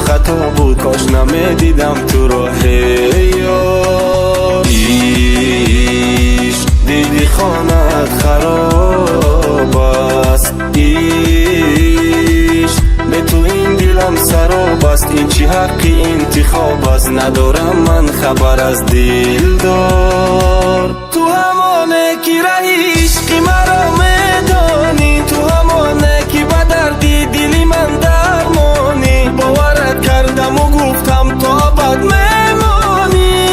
خطا بود، کاش نمیدیدم تو راه یار. عشق دیدی خانت خراب است، عشق به تو این دلم سراب است. این چی حقی انتخاب است، ندارم من خبر از دلدار. تو همانه که رهی عشقی مرا میدانی، تو همانه که به دردی دلی من درمانی. باورت کردم و گفتم تا ابد میمانی،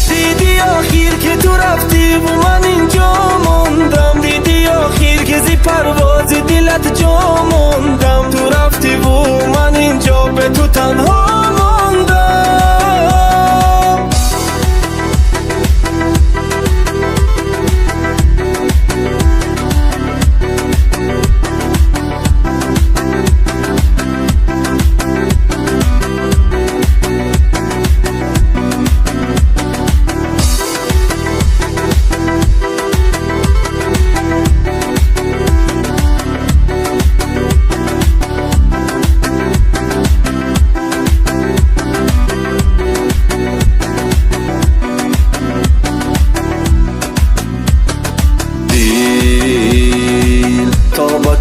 دیدی آخر که تو رفتی و من اینجا موندم. دیدی آخر که زی پرواز دلت جا موندم. تو رفتی و من اینجا به تو تنها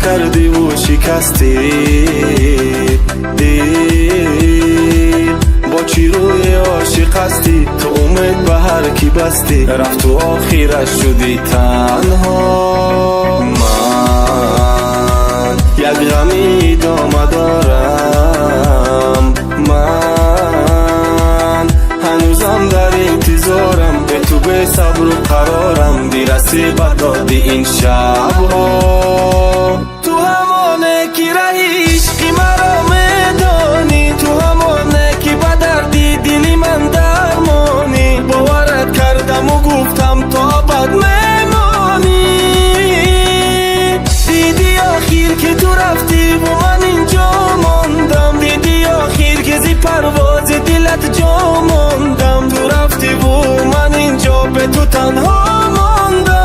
کردی و شکستی دل، با چی روی عاشق هستی؟ تو امید به هر کی بستی، رفت و آخرش شدی تنها. من یک غمی ادامه دارم، من هنوزم در انتظارم، به تو به صبر و قرارم، برسی به داد این شبها. تو همانه که رهی عشقی مرا میدانی، تو همانه که به دردی دلی من درمانی. باورت کردم و گفتم تا ابد میمانی، دیدی آخر که تو رفتی و من اینجا موندم. دیدی آخر که زی پرواز دلت جا موندم. تو رفتی و من اینجا به تو تنها ماندم.